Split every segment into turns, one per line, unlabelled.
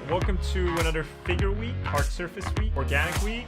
Welcome to another Figure Week, Hard Surface Week, Organic Week.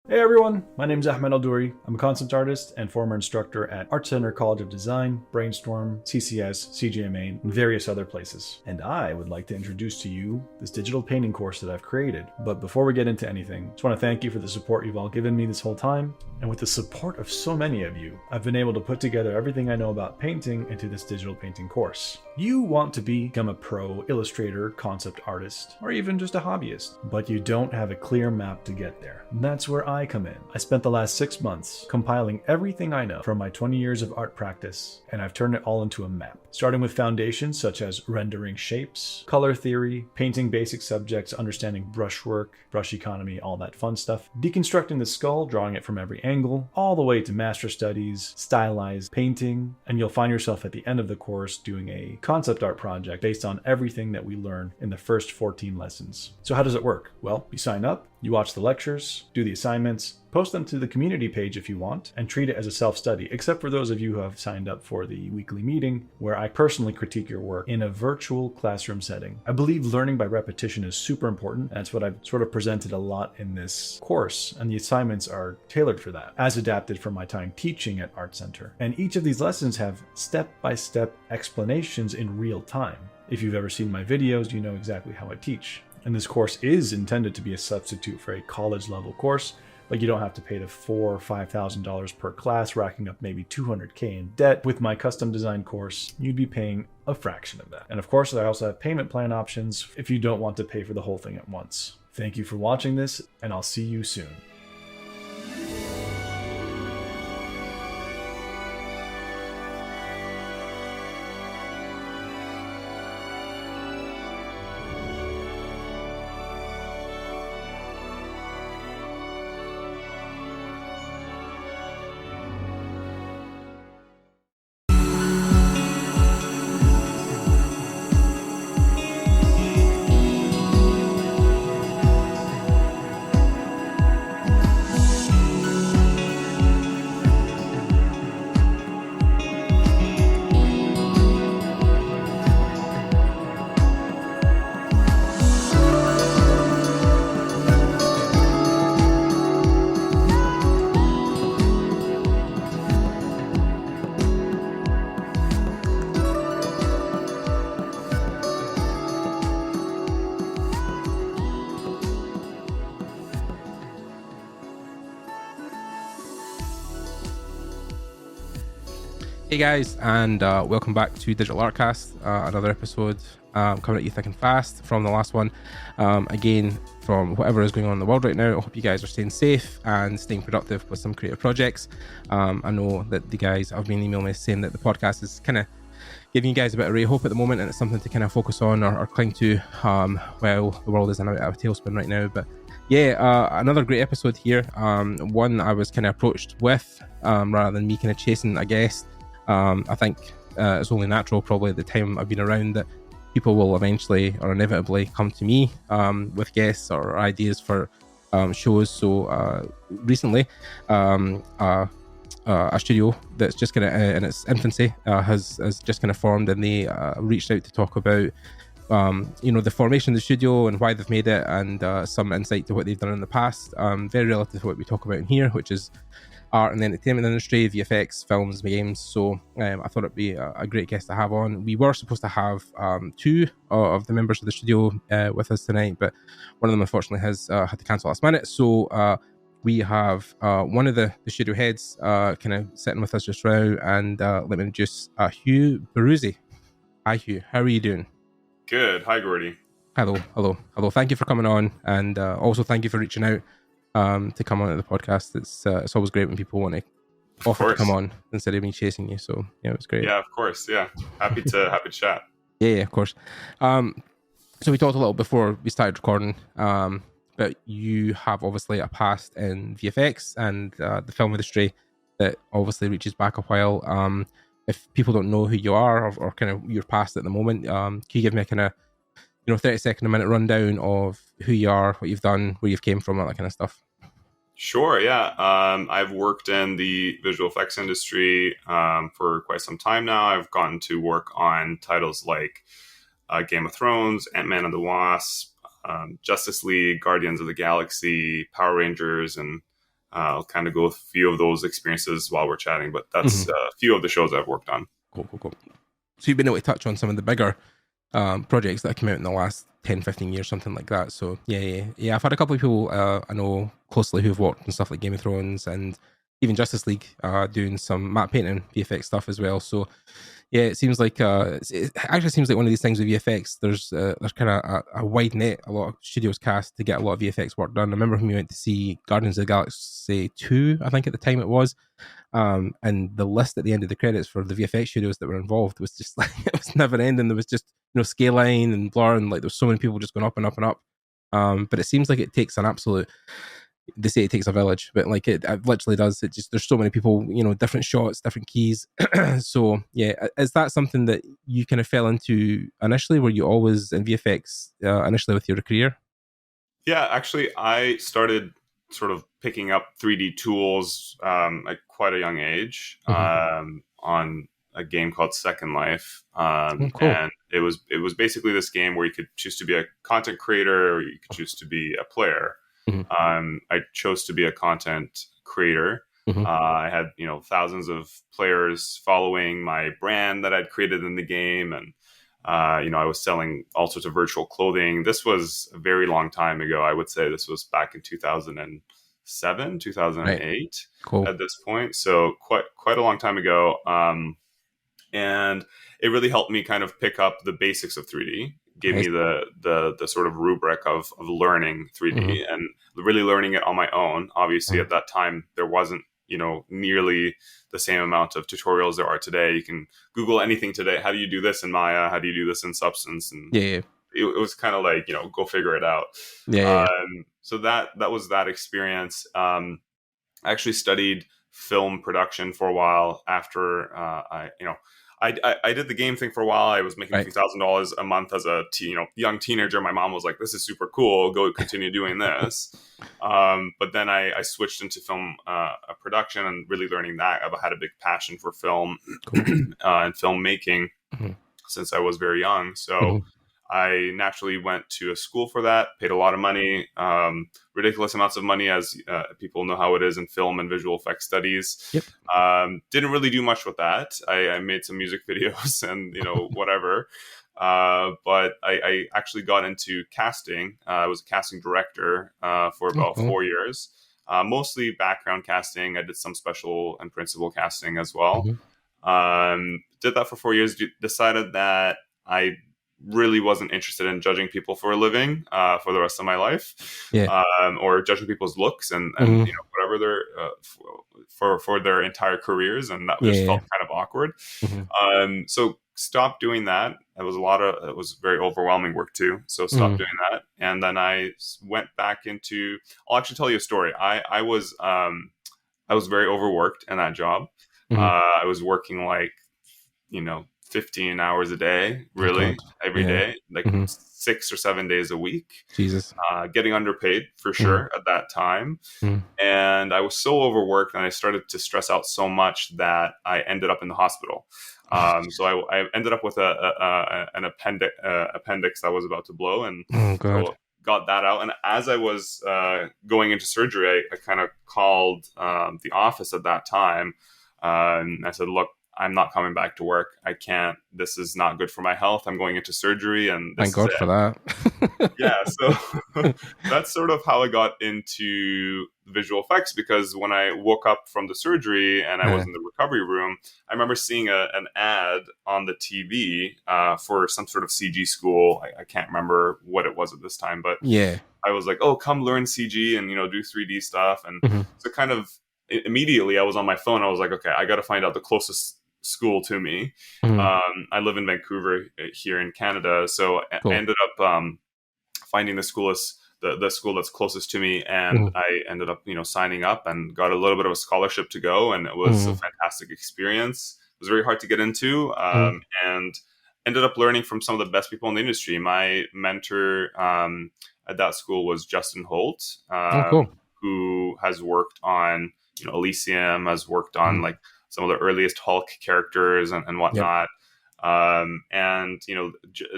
Hey everyone, my name is Ahmed Al-Douri. I'm a concept artist and former instructor at Art Center College of Design, Brainstorm, CCS, CGMA, and various other places. And I would like to introduce to you this digital painting course that I've created. But before we get into anything, I just want to thank you for the support you've all given me this whole time. And with the support of so many of you, I've been able to put together everything I know about painting into this digital painting course. You want to become a pro illustrator, concept artist, or even just a hobbyist, but you don't have a clear map to get there. And that's where I come in. I spent the last 6 months compiling everything I know from my 20 years of art practice, and I've turned it all into a map. Starting with foundations such as rendering shapes, color theory, painting basic subjects, understanding brushwork, brush economy, all that fun stuff, deconstructing the skull, drawing it from every angle, all the way to master studies, stylized painting, and you'll find yourself at the end of the course doing a concept art project based on everything that we learn in the first 14 lessons. So how does it work? Well, you sign up, you watch the lectures, do the assignments, post them to the community page if you want, and treat it as a self-study, except for those of you who have signed up for the weekly meeting, where I personally critique your work in a virtual classroom setting. I believe learning by repetition is super important. That's what I've sort of presented a lot in this course, and the assignments are tailored for that, as adapted from my time teaching at Art Center. And each of these lessons have step-by-step explanations in real time. If you've ever seen my videos, you know exactly how I teach. And this course is intended to be a substitute for a college level course, but you don't have to pay the $4,000 or $5,000 per class, racking up maybe $200K in debt. With my custom design course, you'd be paying a fraction of that. And of course, I also have payment plan options if you don't want to pay for the whole thing at once. Thank you for watching this, and I'll see you soon.
Hey guys, and welcome back to Digital Artcast, another episode coming at you thick and fast from the last one. Again, from whatever is going on in the world right now, I hope you guys are staying safe and staying productive with some creative projects. I know that the guys have been emailing me saying that the podcast is kind of giving you guys a bit of ray hope at the moment, and it's something to kind of focus on or cling to while the world is in a bit of a tailspin right now. But yeah, another great episode here. One I was kind of approached with rather than me kind of chasing a guest. I think it's only natural, probably at the time I've been around, that people will eventually or inevitably come to me with guests or ideas for shows. So recently, a studio that's just kind of in its infancy has just kind of formed, and they reached out to talk about the formation of the studio and why they've made it, and some insight to what they've done in the past. Very relative to what we talk about in here, which is art and the entertainment industry, VFX, films, games. So I thought it'd be a great guest to have on. We were supposed to have two of the members of the studio with us tonight, but one of them unfortunately has had to cancel last minute. So we have one of the studio heads kind of sitting with us just now, and let me introduce Hugh Behroozy. Hi Hugh, how are you doing?
Good. Hi Gordy.
Hello. Thank you for coming on, and also thank you for reaching out to come on to the podcast. It's always great when people want to offer to come on instead of me chasing you. So yeah, it was great.
Yeah, of course. Yeah, happy to chat.
Yeah, of course. So we talked a little before we started recording, but you have obviously a past in VFX and the film industry that obviously reaches back a while. If people don't know who you are or kind of your past at the moment, can you give me a kind of 30-second, a minute rundown of who you are, what you've done, where you've came from, all that kind of stuff?
Sure, yeah. I've worked in the visual effects industry for quite some time now. I've gotten to work on titles like Game of Thrones, Ant-Man and the Wasp, Justice League, Guardians of the Galaxy, Power Rangers, and I'll kind of go with a few of those experiences while we're chatting, but that's a few of the shows I've worked on.
Cool. So you've been able to touch on some of the bigger projects that have come out in the last 10-15 years, something like that. So yeah, I've had a couple of people I know closely who've worked on stuff like Game of Thrones and even Justice League, doing some matte painting VFX stuff as well. So yeah, it seems like it actually seems like one of these things with VFX. There's kind of a wide net. A lot of studios cast to get a lot of VFX work done. I remember when we went to see Guardians of the Galaxy 2, I think at the time it was, and the list at the end of the credits for the VFX studios that were involved was just like it was never ending. There was just scaling and blur, and like there was so many people just going up and up and up. But it seems like it takes an absolute. They say it takes a village, but like it literally does. It just there's so many people, different shots, different keys. So yeah, is that something that you kind of fell into initially? Were you always in VFX initially with your career?
Yeah, actually, I started sort of picking up 3D tools at quite a young age on a game called Second Life,
cool.
and it was basically this game where you could choose to be a content creator or you could choose to be a player. I chose to be a content creator. I had thousands of players following my brand that I'd created in the game, and I was selling all sorts of virtual clothing. This was a very long time ago. I would say this was back in 2007, 2008
right. Cool.
At this point. So quite a long time ago. And it really helped me kind of pick up the basics of 3D. Gave me the sort of rubric of learning 3D and really learning it on my own. Obviously, at that time, there wasn't, nearly the same amount of tutorials there are today. You can Google anything today. How do you do this in Maya? How do you do this in Substance? And it was kind of like, go figure it out. So that was that experience. I actually studied film production for a while after I did the game thing for a while. I was making $2,000 a month as a young teenager. My mom was like, "This is super cool. Go continue doing this." But then I switched into film production and really learning that. I've had a big passion for film and filmmaking since I was very young. So I naturally went to a school for that, paid a lot of money, ridiculous amounts of money, as people know how it is in film and visual effects studies. Didn't really do much with that. I made some music videos and, whatever. But I actually got into casting. I was a casting director for about 4 years, mostly background casting. I did some special and principal casting as well. Did that for 4 years, decided that I really wasn't interested in judging people for a living for the rest of my life, or judging people's looks and whatever their for their entire careers, and that just felt kind of awkward. So stopped doing that. It was very overwhelming work too. So stopped doing that, and then I went back into. I'll actually tell you a story. I was very overworked in that job. I was working like 15 hours a day, really, every day, like 6 or 7 days a week. Jesus. Getting underpaid for sure at that time. And I was so overworked and I started to stress out so much that I ended up in the hospital. So I ended up with an appendix that was about to blow, and so got that out. And as I was going into surgery, I kind of called the office at that time. And I said, "Look, I'm not coming back to work. I can't. This is not good for my health. I'm going into surgery, and this
Thank God for that.
yeah, so that's sort of how I got into visual effects, because when I woke up from the surgery and I was in the recovery room, I remember seeing an ad on the TV for some sort of CG school. I can't remember what it was at this time, but
Yeah.
I was like, oh, come learn CG and, do 3D stuff. And so kind of immediately I was on my phone. I was like, okay, I got to find out the closest school to me. I live in Vancouver here in Canada. So
Cool.
I ended up finding the school that's closest to me, and I ended up signing up and got a little bit of a scholarship to go, and it was a fantastic experience. It was very hard to get into, and ended up learning from some of the best people in the industry. My mentor at that school was Justin Holt,
Cool.
who has worked on Elysium, has worked on like some of the earliest Hulk characters and whatnot. And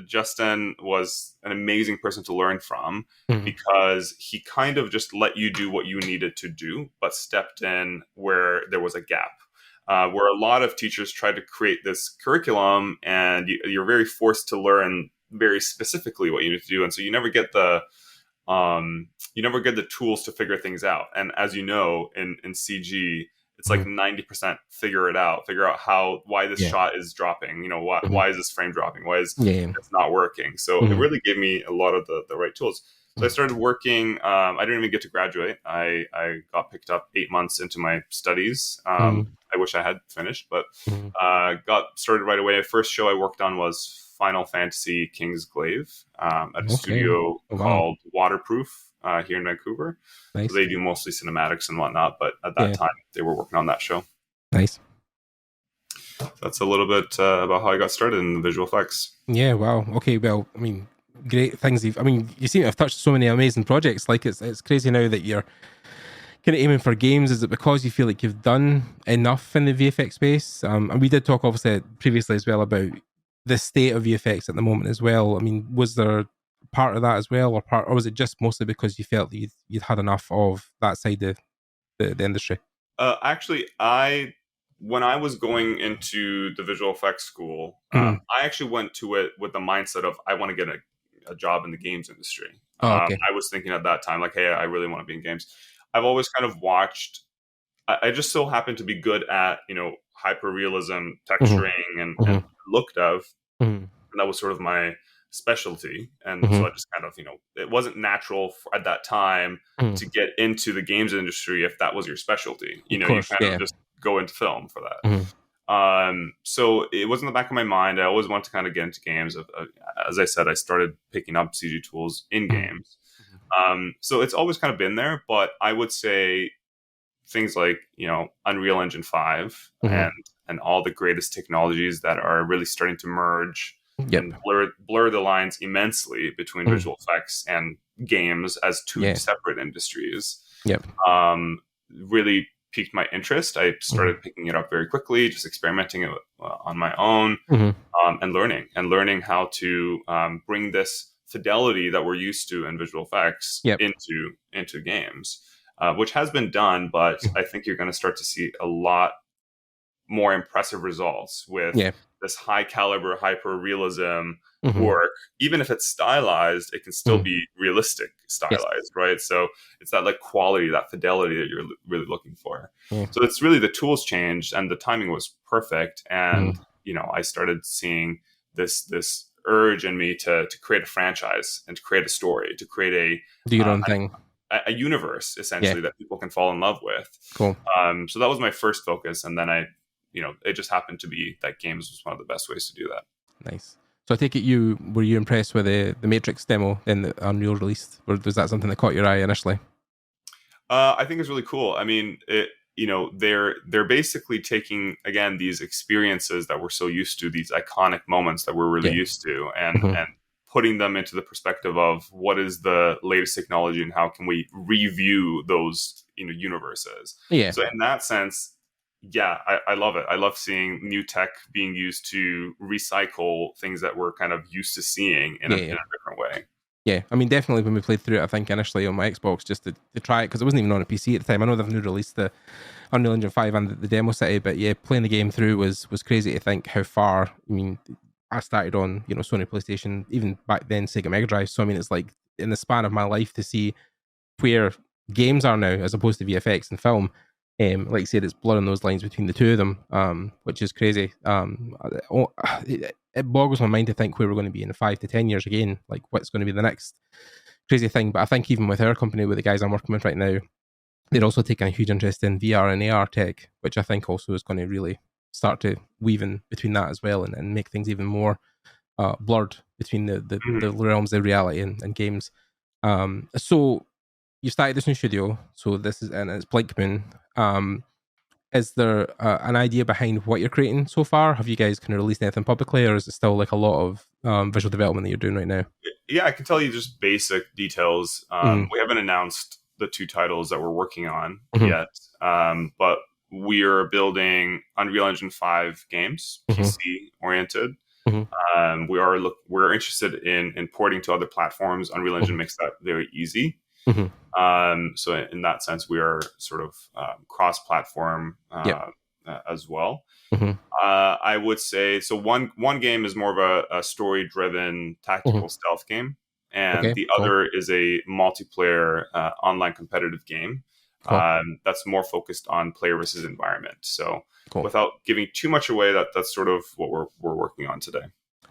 Justin was an amazing person to learn from, because he kind of just let you do what you needed to do, but stepped in where there was a gap. Where a lot of teachers try to create this curriculum, and you're very forced to learn very specifically what you need to do, and so you never get the tools to figure things out. And as you know, in CG, it's like 90% figure out why this shot is dropping, why is this frame dropping, why is it's not working. So it really gave me a lot of the right tools. So I started working. I didn't even get to graduate. I got picked up 8 months into my studies. I wish I had finished, but got started right away. The first show I worked on was Final Fantasy King's Glaive at a studio called Waterproof here in Vancouver.
Nice.
So they do mostly cinematics and whatnot, but at that time they were working on that show.
Nice.
That's a little bit about how I got started in visual effects.
Yeah, wow. Okay, well, I mean, great things. You seem to have touched so many amazing projects. Like, it's crazy now that you're kind of aiming for games. Is it because you feel like you've done enough in the VFX space? And we did talk obviously previously as well about the state of VFX at the moment as well. I mean, was there part of that as well, or was it just mostly because you felt that you'd had enough of that side of the industry?
Actually, when I was going into the visual effects school, I actually went to it with the mindset of I want to get a job in the games industry. I was thinking at that time, like, hey, I really want to be in games. I've always kind of watched. I just so happened to be good at hyperrealism, texturing, and look dev, and that was sort of my specialty. And so I just kind of it wasn't natural at that time to get into the games industry if that was your specialty. You kind of just go into film for that. So it was in the back of my mind. I always wanted to kind of get into games. As I said, I started picking up CG tools in games. So it's always kind of been there, but I would say things like, Unreal Engine 5 and all the greatest technologies that are really starting to merge and blur the lines immensely between visual effects and games as two separate industries. Really piqued my interest. I started picking it up very quickly, just experimenting it on my own, and learning how to bring this fidelity that we're used to in visual effects into games, which has been done, but I think you're going to start to see a lot more impressive results with this high caliber hyper realism work. Even if it's stylized, it can still be realistic stylized, right? So it's that like quality, that fidelity that you're really looking for. So it's really the tools changed and the timing was perfect. And I started seeing this urge in me to create a franchise and to create a story, to create
do your own thing,
a universe essentially that people can fall in love with.
Cool.
So that was my first focus, and then it just happened to be that games was one of the best ways to do that.
Nice. So I take it were you impressed with the Matrix demo in the Unreal released, or was that something that caught your eye initially?
I think it's really cool. I mean, they're basically taking again these experiences that we're so used to, these iconic moments that we're really used to, and putting them into the perspective of what is the latest technology and how can we review those universes. So in that sense, I love it. I love seeing new tech being used to recycle things that we're kind of used to seeing in a different way.
Yeah, I mean, definitely when we played through it, I think initially on my Xbox just to try it, because it wasn't even on a PC at the time. I know they've new released the Unreal Engine 5 and the demo city, but yeah, playing the game through was crazy to think how far. I mean, I started on, Sony PlayStation, even back then Sega Mega Drive. So I mean, it's like in the span of my life to see where games are now as opposed to VFX and film. Like you said, it's blurring those lines between the two of them, which is crazy. It boggles my mind to think where we're going to be in 5 to 10 years again, like what's going to be the next crazy thing. But I think even with our company, with the guys I'm working with right now, they're also taking a huge interest in VR and AR tech, which I think also is going to really start to weave in between that as well, and make things even more blurred between the realms of reality and games. So you started this new studio, so this is, and it's Blinkmoon. Is there an idea behind what you're creating so far? Have you guys kind of released anything publicly, or is it still like a lot of visual development that you're doing right now?
Yeah, I can tell you just basic details. We haven't announced the 2 titles that we're working on yet, but we are building Unreal Engine 5 games, PC oriented. We're interested in porting to other platforms. Unreal Engine makes that very easy. So in that sense, we are sort of cross-platform as well. I would say so. One game is more of a story-driven tactical stealth game, and the other is a multiplayer online competitive game that's more focused on player versus environment. So without giving too much away, that's sort of what we're working on today.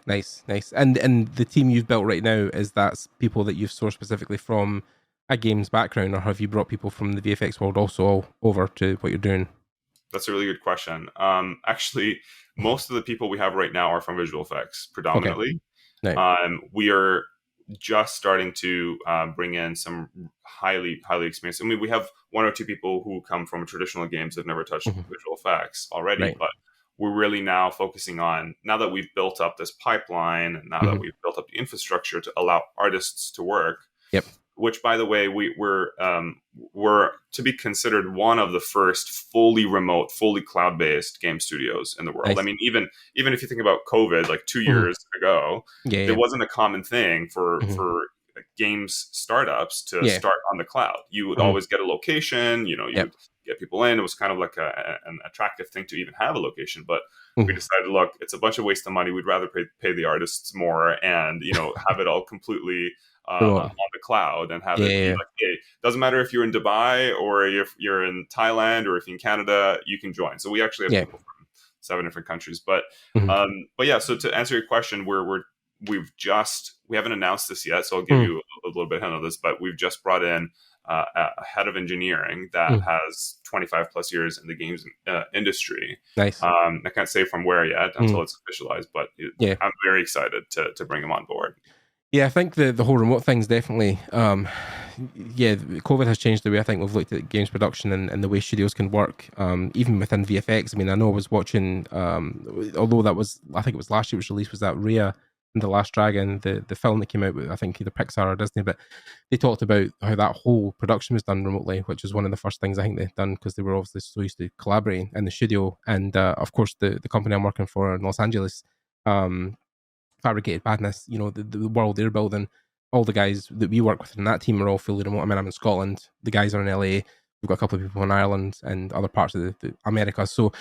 Nice. And the team you've built right now, is that people that you've sourced specifically from a games background, or have you brought people from the VFX world also over to what you're doing?
That's a really good question. Actually, most of the people we have right now are from visual effects predominantly. We are just starting to bring in some highly experienced. I mean, we have 1 or 2 people who come from traditional games that have never touched visual effects already, but we're really now focusing on, now that we've built up this pipeline, and now that we've built up the infrastructure to allow artists to work. Which, by the way, we're to be considered one of the first fully remote, fully cloud-based game studios in the world. I mean, even if you think about COVID, like 2 years ago, it wasn't a common thing for games startups to start on the cloud. You would always get a location, you would get people in. It was kind of like an attractive thing to even have a location. But we decided, look, it's a bunch of waste of money. We'd rather pay the artists more and, have it all completely on the cloud, and have it be like, hey, doesn't matter if you're in Dubai or if you're in Thailand or if you're in Canada, you can join. So we actually have people from 7 different countries. But yeah, so to answer your question, we haven't announced this yet, so I'll give you a little bit of this, but we've just brought in a head of engineering that has 25 plus years in the games industry. Nice. I can't say from where yet until it's officialized, but I'm very excited to bring him on board.
Yeah, I think the whole remote thing's definitely, COVID has changed the way I think we've looked at games production and the way studios can work, even within VFX. I mean, I know I was watching, although I think it was last year it was released, was that Raya and the Last Dragon, the film that came out with, I think, either Pixar or Disney, but they talked about how that whole production was done remotely, which was one of the first things I think they'd done, because they were obviously so used to collaborating in the studio. And of course, the company I'm working for in Los Angeles, Fabricated Badness, the world they're building, all the guys that we work with in that team are all fully remote. I mean, I'm in Scotland, the guys are in LA, we've got a couple of people in Ireland and other parts of the America. So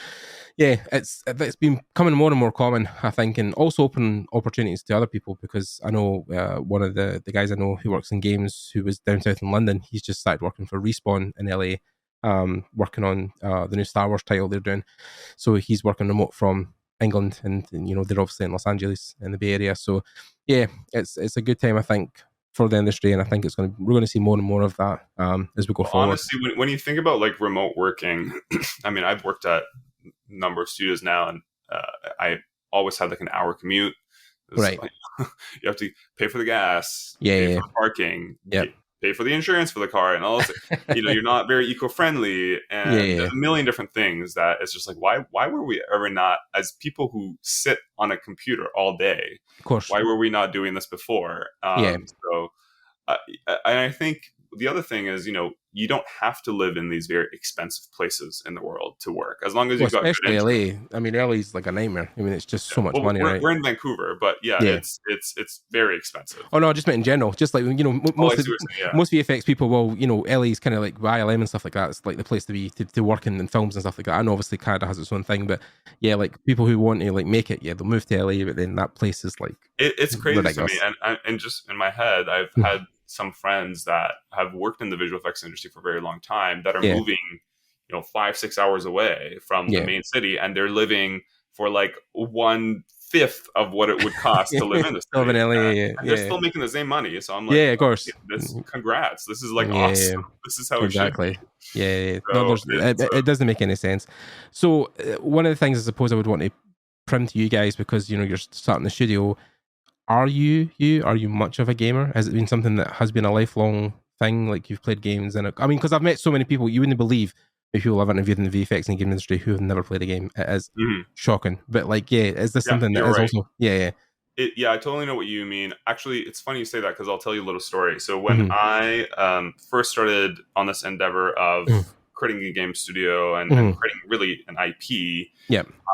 yeah, it's been becoming more and more common, I think, and also open opportunities to other people, because I know one of the guys I know who works in games, who was down south in London, he's just started working for Respawn in LA, working on the new Star Wars title they're doing. So he's working remote from England, and they're obviously in Los Angeles in the Bay Area. So yeah, it's a good time, I think, for the industry, and I think we're going to see more and more of that as we go forward.
Honestly, when you think about like remote working, I mean, I've worked at a number of studios now, and I always had like an hour commute.
Right.
Like, you have to pay for the gas, pay for parking, pay for the insurance for the car, and all this. You're not very eco-friendly, and a million different things that it's just like, why were we ever not, as people who sit on a computer all day,
of course,
why were we not doing this before? So I think the other thing is, you don't have to live in these very expensive places in the world to work, as long as
Well,
you've got good
especially
internet.
LA. I mean, LA is like a nightmare. I mean, it's just so much
Well,
money, right?
we're in Vancouver, but yeah,
Yeah.
it's very expensive.
Oh no, I just meant in general. Just like, you know,
Oh, I see what you're saying, yeah.
most VFX people, well, you know, LA's kind of like ILM and stuff like that. It's like the place to be to work in films and stuff like that. I know obviously Canada has its own thing, but yeah, like people who want to like make it, yeah, they'll move to LA, but then that place is like
It's crazy
ridiculous.
to me, and just in my head, I've had some friends that have worked in the visual effects industry for a very long time that are
Yeah.
moving, 5-6 hours away from the main city, and they're living for like 1/5 of what it would cost to live in the city.
Live in LA,
and they're still making the same money. So I'm like,
yeah, of course.
Congrats. This is like
Yeah,
awesome. This is how
exactly.
it should be.
Yeah.
So
No, it doesn't make any sense. So one of the things I suppose I would want to prim to you guys, because you know you're starting the studio. Are you much of a gamer? Has it been something that has been a lifelong thing? Like you've played games, and I mean, because I've met so many people, you wouldn't believe the people I've interviewed in the VFX and game industry who have never played a game. It is shocking. But like, yeah, is this something that is
right.
also? Yeah.
I totally know what you mean. Actually, it's funny you say that because I'll tell you a little story. So when I first started on this endeavor of creating a game studio and creating really an IP,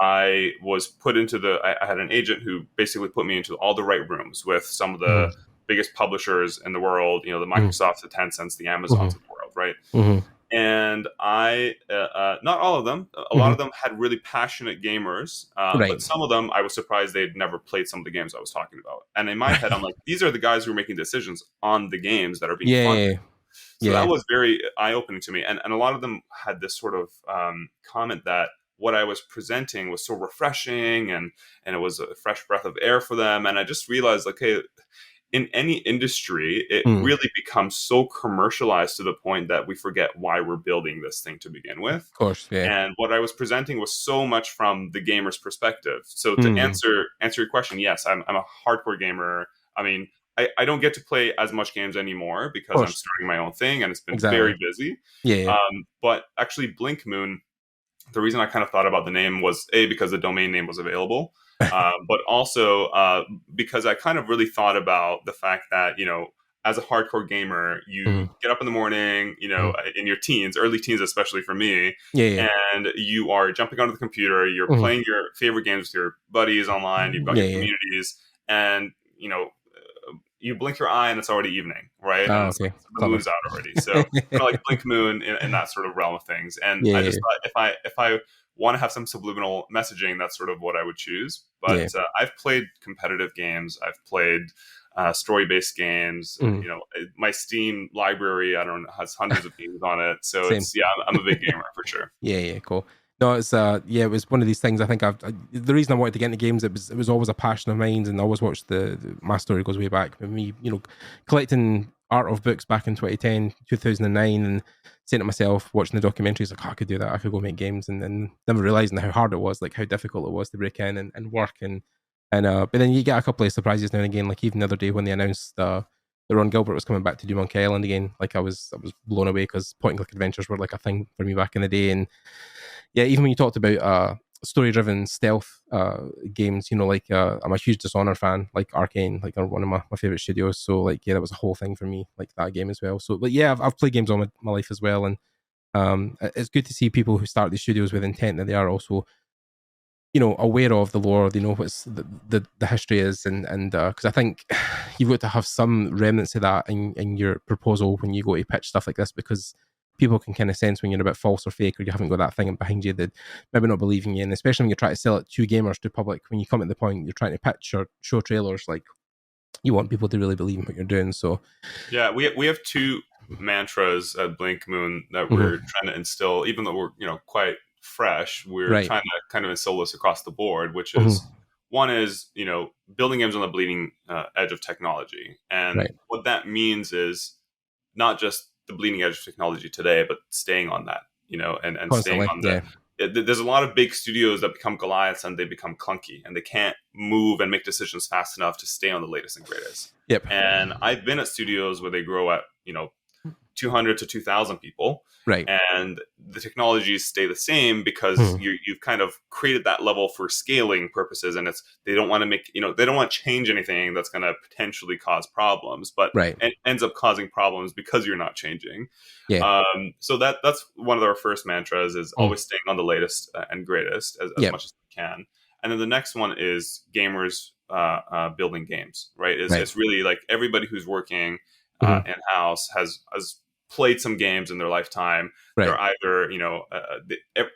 I was put into I had an agent who basically put me into all the right rooms with some of the biggest publishers in the world, the Microsofts, the Tencents, the Amazons of the world, right? And I, not all of them, a lot of them had really passionate gamers, but some of them I was surprised they'd never played some of the games I was talking about. And in my head, I'm like, these are the guys who are making decisions on the games that are being funded. So that was very eye-opening to me. And a lot of them had this sort of comment that what I was presenting was so refreshing and it was a fresh breath of air for them. And I just realized, like, hey, in any industry, it really becomes so commercialized to the point that we forget why we're building this thing to begin with.
Of course, yeah.
And what I was presenting was so much from the gamer's perspective. So to answer your question, yes, I'm a hardcore gamer. I mean, I don't get to play as much games anymore because I'm starting my own thing and it's been very busy. But actually, Blinkmoon, the reason I kind of thought about the name was because the domain name was available. But also because I kind of really thought about the fact that, as a hardcore gamer, you get up in the morning, in your teens, early teens, especially for me, and you are jumping onto the computer, you're playing your favorite games with your buddies online, you've got your communities, and, you blink your eye and it's already evening, right?
Oh,
and the moon's out already. So kind of like Blinkmoon in that sort of realm of things. And I just thought if I want to have some subliminal messaging, that's sort of what I would choose. But I've played competitive games. I've played story-based games. My Steam library, I don't know, has hundreds of games on it. So I'm a big gamer for sure.
Yeah, cool. No, it's it was one of these things. I think the reason I wanted to get into games, it was always a passion of mine, and I always watched my story goes way back with me, collecting art of books back in 2010, 2009, and saying to myself, watching the documentaries, like, I could do that, I could go make games, and then never realizing how hard it was, like how difficult it was to break in and work, and but then you get a couple of surprises now and again, like even the other day when they announced that Ron Gilbert was coming back to do Monkey Island again, like I was blown away because point and click adventures were like a thing for me back in the day. And yeah, even when you talked about story-driven stealth games, like I'm a huge Dishonored fan, like Arcane, like one of my favorite studios. So like, yeah, that was a whole thing for me, like that game as well. So, but yeah, I've played games all my life as well, and it's good to see people who start these studios with intent that they are also, aware of the lore. They know what the history is, and because I think you've got to have some remnants of that in your proposal when you go to pitch stuff like this, because people can kind of sense when you're a bit false or fake, or you haven't got that thing behind you that maybe not believing you. And especially when you try to sell it to gamers, to public, when you come at the point you're trying to pitch or show trailers, like you want people to really believe in what you're doing. So
yeah, we have two mantras at Blinkmoon that we're trying to instill, even though we're quite fresh. We're trying to kind of instill this across the board, which is one is building games on the bleeding edge of technology, and what that means is not just the bleeding edge of technology today, but staying on that, and
constantly,
staying on that. There's a lot of big studios that become Goliaths and they become clunky and they can't move and make decisions fast enough to stay on the latest and greatest.
Yep.
And I've been at studios where they grow at, 200 to 2,000 people.
Right.
And the technologies stay the same because you've kind of created that level for scaling purposes. And they don't want to they don't want to change anything that's going to potentially cause problems, but it ends up causing problems because you're not changing.
Yeah.
So that's one of our first mantras is always staying on the latest and greatest as much as we can. And then the next one is gamers building games, right? It's really like everybody who's working in-house has played some games in their lifetime. They're either,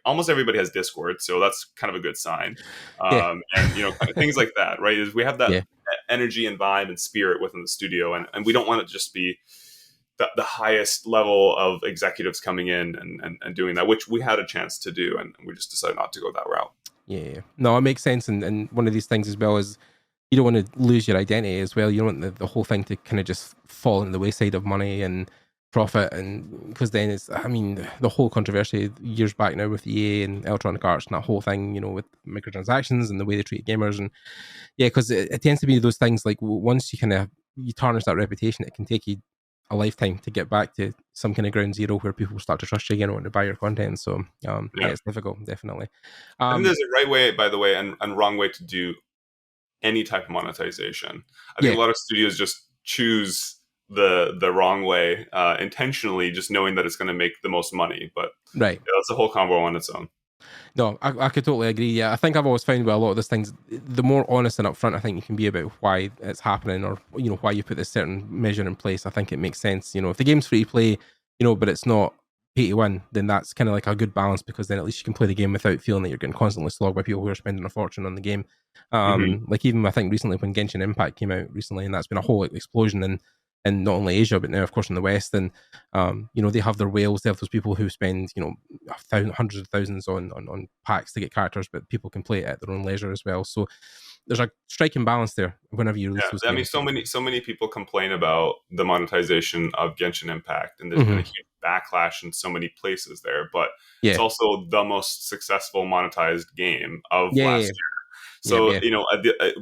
almost everybody has Discord, so that's kind of a good sign. And, kind of things like that, right? Is we have that energy and vibe and spirit within the studio, and we don't want it to just be the highest level of executives coming in and doing that, which we had a chance to do, and we just decided not to go that route.
Yeah. No, it makes sense. And one of these things as well is you don't want to lose your identity as well. You don't want the whole thing to kind of just fall in the wayside of money and profit, and because then it's, I mean, the whole controversy years back now with EA and Electronic Arts and that whole thing, with microtransactions and the way they treat gamers, and because it tends to be those things like once you tarnish that reputation, it can take you a lifetime to get back to some kind of ground zero where people start to trust you again and want to buy your content. So it's difficult, definitely.
And there's a right way, by the way, and wrong way to do any type of monetization. I think a lot of studios just choose the wrong way intentionally, just knowing that it's going to make the most money. But that's a whole combo on its own.
No, I could totally agree. Yeah, I think I've always found with a lot of these things, the more honest and upfront I think you can be about why it's happening, or why you put this certain measure in place, I think it makes sense. If the game's free to play, but it's not pay to win, then that's kind of like a good balance, because then at least you can play the game without feeling that you're getting constantly slogged by people who are spending a fortune on the game. Like even I think recently when Genshin Impact came out recently, and that's been a whole explosion in not only Asia but now of course in the West, and they have their whales. They have those people who spend hundreds of thousands on packs to get characters, but people can play it at their own leisure as well. So there's a striking balance there whenever you release those games.
I mean, so many people complain about the monetization of Genshin Impact, and there's been a huge backlash in so many places there, but it's also the most successful monetized game of last year. So,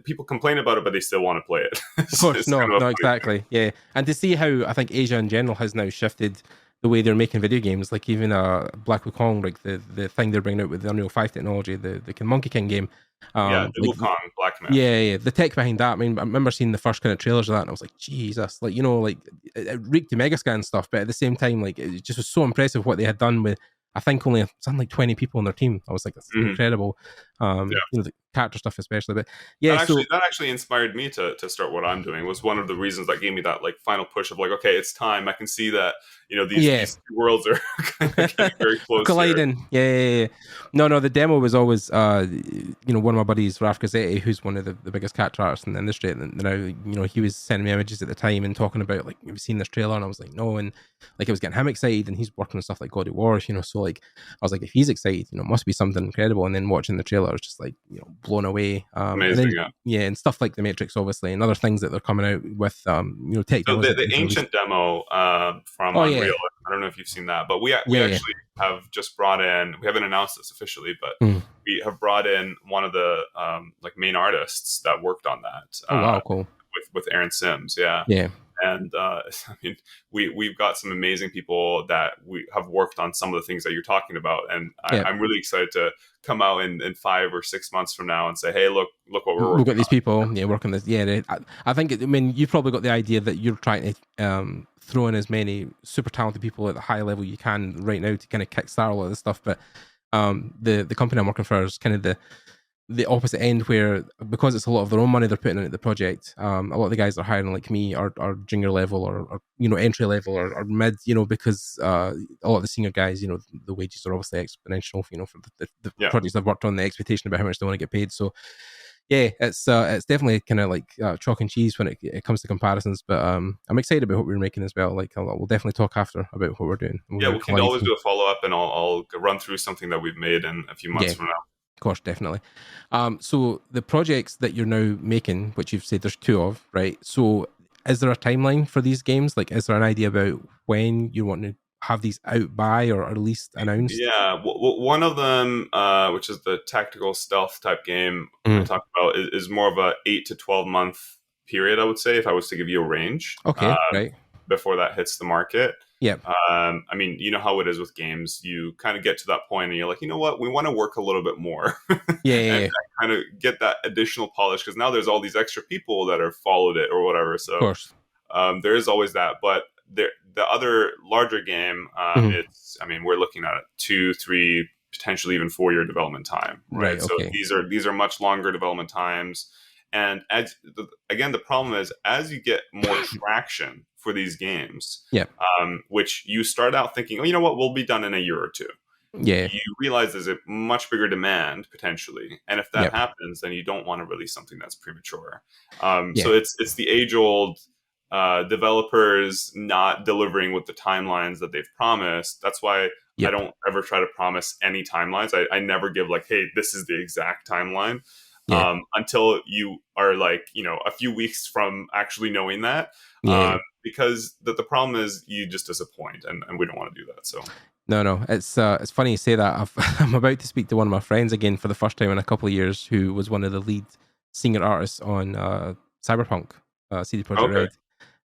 people complain about it, but they still want to play it.
Of course, exactly. Yeah. And to see how I think Asia in general has now shifted the way they're making video games, like even Black Wukong, like the thing they're bringing out with the Unreal 5 technology, the Monkey King game.
The Wukong Black Man.
Yeah, the tech behind that. I mean, I remember seeing the first kind of trailers of that, and I was like, Jesus, like, it reeked of Megascan stuff, but at the same time, like, it just was so impressive what they had done with, I think only something like 20 people on their team. I was like, that's incredible. The character stuff especially, but
that actually inspired me to start what I'm doing. Was one of the reasons that gave me that like final push of like, okay, it's time. I can see that these two worlds are kind of getting very close,
colliding. Yeah. No, the demo was always one of my buddies, Raf Gazzetti, who's one of the biggest character artists in the industry, and now he was sending me images at the time and talking about like, have you seen this trailer? And I was like, no, and like it was getting him excited, and he's working on stuff like God of War, so like I was like, if he's excited, it must be something incredible. And then watching the trailer, I was just like, blown away.
Amazing,
and stuff like the Matrix, obviously, and other things that they're coming out with. Tech.
So the ancient demo from Unreal. I don't know if you've seen that, but we actually have just brought in. We haven't announced this officially, but we have brought in one of the main artists that worked on that.
Oh wow, cool.
With Aaron Sims, yeah. And I mean, we've got some amazing people that we have worked on some of the things that you're talking about, and I'm really excited to come out in 5 or 6 months from now and say, hey, look what we're working.
We've got these people, working this. Yeah, I think. I mean, you've probably got the idea that you're trying to throw in as many super talented people at the high level you can right now to kind of kickstart all of this stuff. But the company I'm working for is kind of the opposite end, where because it's a lot of their own money they're putting into the project, a lot of the guys they're hiring like me are junior level or entry level or mid, because a lot of the senior guys, the wages are obviously exponential, for the projects they've worked on, the expectation about how much they want to get paid. So it's definitely kind of like chalk and cheese when it comes to comparisons, but I'm excited about what we're making as well. Like we'll definitely talk after about what we're doing.
We can always do a follow-up, and I'll run through something that we've made in a few months from now.
Of course, definitely. So the projects that you're now making, which you've said there's 2 of, right? So is there a timeline for these games? Like, is there an idea about when you want to have these out by or at least announced?
Yeah, one of them, which is the tactical stealth type game I talked about, is more of a 8 to 12 month period, I would say, if I was to give you a range.
Okay, right.
Before that hits the market.
Yeah.
I mean, you know how it is with games. You kind of get to that point and you're like, you know what, we want to work a little bit more.
Yeah.
And kind of get that additional polish, because now there's all these extra people that have followed it or whatever. So
Of course.
there is always that. But the other larger game, I mean, we're looking at 2, 3, potentially even 4-year development time, right? So
Okay.
these are much longer development times. And again, the problem is, as you get more traction for these games,
Yeah.
which you start out thinking, oh, you know what, we'll be done in a year or two.
Yeah.
You realize there's a much bigger demand potentially, and if that
Yep.
happens, then you don't want to release something that's premature.
Yeah.
So it's the age old developers not delivering with the timelines that they've promised. That's why
Yep.
I don't ever try to promise any timelines. I never give like, hey, this is the exact timeline.
Yeah.
Until you are like, you know, a few weeks from actually knowing that.
Yeah.
Because the problem is you just disappoint, and we don't want to do that. So
No, it's funny you say that. I'm about to speak to one of my friends again for the first time in a couple of years, who was one of the lead senior artists on Cyberpunk, CD Projekt Red.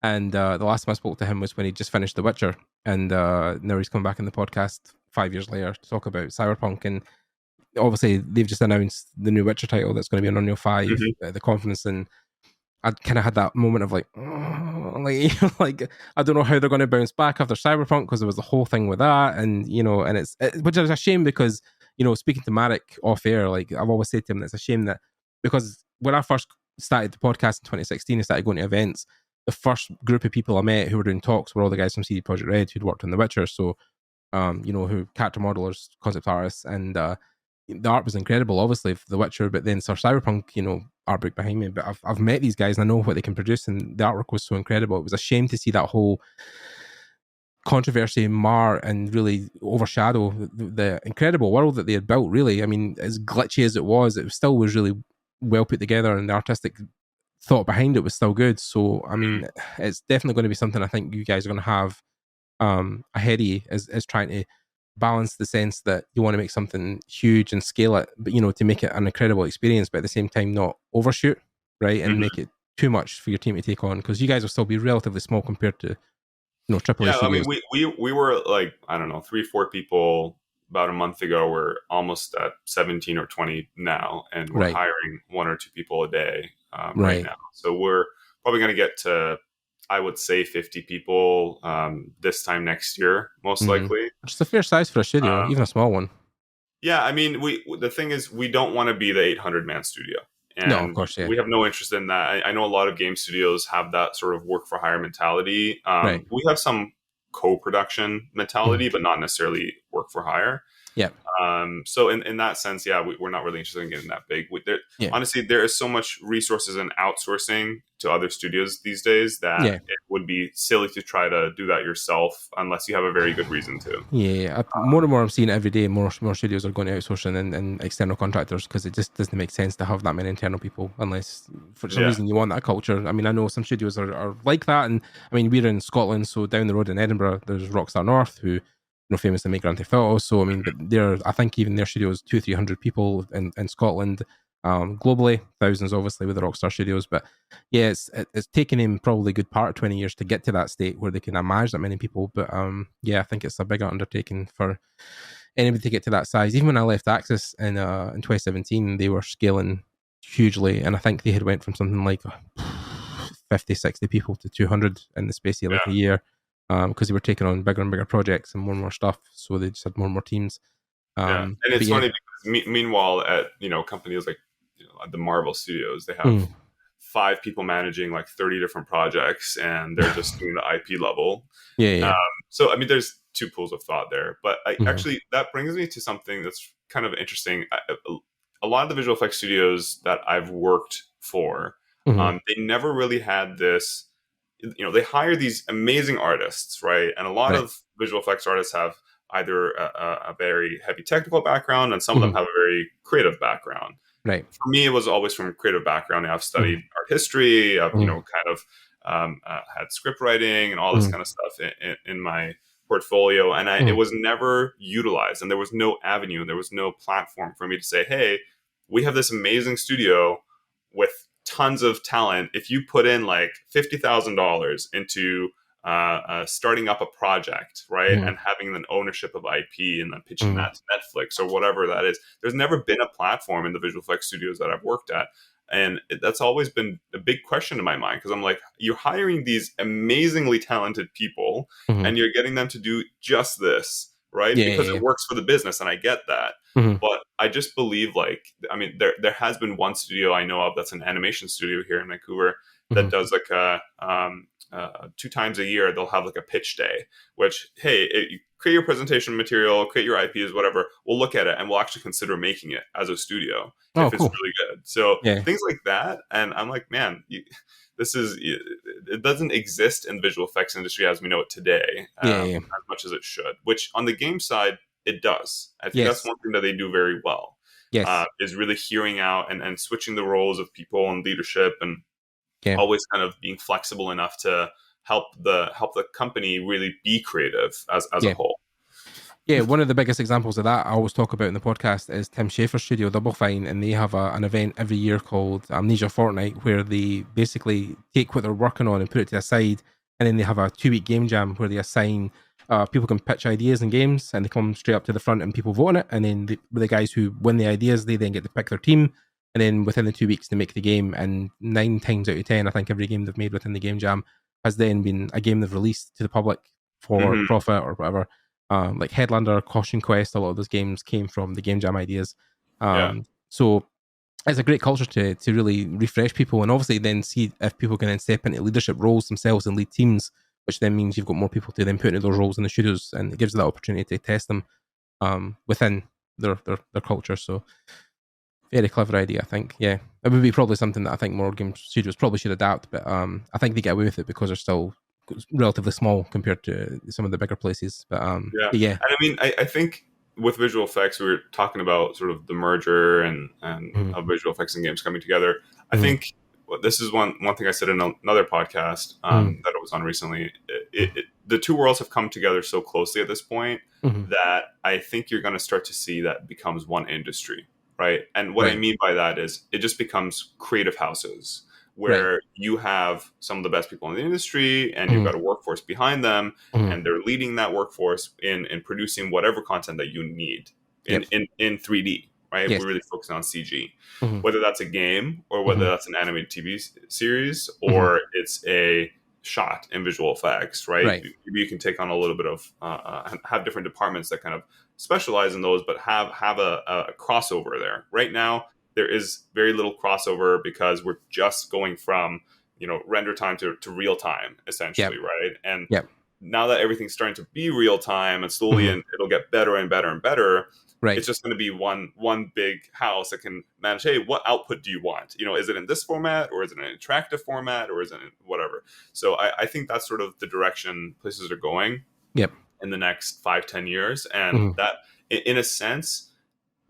And the last time I spoke to him was when he just finished The Witcher, and now he's come back in the podcast 5 years later to talk about Cyberpunk. And obviously they've just announced the new Witcher title that's going to be on Unreal 5, the confidence, and I kind of had that moment of like, oh, like I don't know how they're going to bounce back after Cyberpunk, because there was the whole thing with that, and you know, and which is a shame, because you know, speaking to Marek off air, like I've always said to him, that it's a shame that, because when I first started the podcast in 2016 and started going to events, the first group of people I met who were doing talks were all the guys from CD Projekt Red who'd worked on The Witcher, so you know, who character modelers, concept artists, and the art was incredible, obviously, for The Witcher, but then Sir Cyberpunk, you know, art book behind me. But I've met these guys and I know what they can produce, and the artwork was so incredible. It was a shame to see that whole controversy mar and really overshadow the incredible world that they had built, really. I mean, as glitchy as it was still was really well put together, and the artistic thought behind it was still good. So, I mean, it's definitely going to be something I think you guys are going to have ahead of you, as trying to balance the sense that you want to make something huge and scale it, but you know, to make it an incredible experience, but at the same time not overshoot, right, and make it too much for your team to take on, because you guys will still be relatively small compared to, you know, AAA studios.
I mean, we were like, I don't know, 3-4 people about a month ago. We're almost at 17 or 20 now, and we're hiring 1 or 2 people a day right now. So we're probably going to get to, I would say, 50 people this time next year, most likely.
Which is a fair size for a studio, even a small one.
Yeah, I mean, the thing is, we don't want to be the 800-man studio. And
no, of course, yeah.
We have no interest in that. I know a lot of game studios have that sort of work-for-hire mentality. We have some co-production mentality, but not necessarily work-for-hire.
Yeah.
So in that sense, yeah, we're not really interested in getting that big. Honestly, there is so much resources in outsourcing to other studios these days that it would be silly to try to do that yourself unless you have a very good reason to.
Yeah, more and more I'm seeing it every day. More studios are going to outsourcing and external contractors, because it just doesn't make sense to have that many internal people unless for some reason you want that culture. I mean, I know some studios are like that, and I mean, we're in Scotland, so down the road in Edinburgh, there's Rockstar North, who famous to make Grand Theft Auto. So I mean, but I think even their studio is 200-300 people in Scotland. Globally, thousands obviously with the Rockstar Studios, but yeah, it's taken him probably a good part of 20 years to get to that state where they can manage that many people. But yeah, I think it's a bigger undertaking for anybody to get to that size. Even when I left Axis in 2017, they were scaling hugely, and I think they had went from something like 50-60 people to 200 in the space of like a year. Because they were taking on bigger and bigger projects and more stuff, so they just had more and more teams.
And it's funny because meanwhile, at companies like the Marvel Studios, they have 5 people managing like 30 different projects, and they're just doing the IP level. So I mean, there's 2 pools of thought there, but actually that brings me to something that's kind of interesting. A lot of the visual effects studios that I've worked for, they never really had this. They hire these amazing artists, right? And a lot of visual effects artists have either a very heavy technical background, and some of them have a very creative background.
Right.
For me, it was always from creative background. I've studied art history. I've had script writing and all this kind of stuff in my portfolio, and it was never utilized. And there was no avenue, there was no platform for me to say, "Hey, we have this amazing studio with tons of talent. If you put in like $50,000 into starting up a project, right, and having an ownership of IP and then pitching that to Netflix or whatever that is. There's never been a platform in the visual effects studios that I've worked at. And that's always been a big question in my mind, because I'm like, you're hiring these amazingly talented people and you're getting them to do just this, right? Because it works for the business, and I get that. But I just believe, like, I mean, there has been one studio I know of that's an animation studio here in Vancouver that does like a 2 times a year they'll have like a pitch day, which, hey, you create your presentation material, create your IPs, whatever, we'll look at it and we'll actually consider making it as a studio if it's really good. So things like that. And I'm like, man, it doesn't exist in the visual effects industry as we know it today, as much as it should, which on the game side it does. I think that's one thing that they do very well, is really hearing out and switching the roles of people and leadership, and always kind of being flexible enough to help the company really be creative as a whole.
Yeah, one of the biggest examples of that I always talk about in the podcast is Tim Schafer's studio, Double Fine, and they have an event every year called Amnesia Fortnight, where they basically take what they're working on and put it to the side, and then they have a 2-week game jam where they assign people can pitch ideas in games, and they come straight up to the front and people vote on it, and then the guys who win the ideas, they then get to pick their team, and then within the 2 weeks they make the game, and 9 times out of 10, I think every game they've made within the game jam has then been a game they've released to the public for profit or whatever. Like Headlander, Caution Quest, a lot of those games came from the game jam ideas. So it's a great culture to really refresh people, and obviously then see if people can then step into leadership roles themselves and lead teams, which then means you've got more people to then put into those roles in the studios, and it gives you that opportunity to test them within their culture. So very clever idea, I think. Yeah, it would be probably something that I think more game studios probably should adapt, but I think they get away with it because they're still relatively small compared to some of the bigger places. But and
I mean, I think with visual effects, we were talking about sort of the merger and of visual effects and games coming together. I think this is one thing I said in another podcast that I was on recently. The two worlds have come together so closely at this point that I think you're going to start to see that becomes one industry, right? And what I mean by that is it just becomes creative houses, where you have some of the best people in the industry, and you've got a workforce behind them, and they're leading that workforce in producing whatever content that you need in 3D, right? We're really focusing on CG, whether that's a game or whether that's an animated TV series or it's a shot in visual effects, right? You can take on a little bit of have different departments that kind of specialize in those, but have a crossover there. Right now, there is very little crossover because we're just going from, render time to real time, essentially, right? And now that everything's starting to be real time and slowly and it'll get better and better and better, it's just going to be one big house that can manage, hey, what output do you want? Is it in this format, or is it in an interactive format, or is it in whatever? So I think that's sort of the direction places are going in the next 5-10 years. And that, in a sense,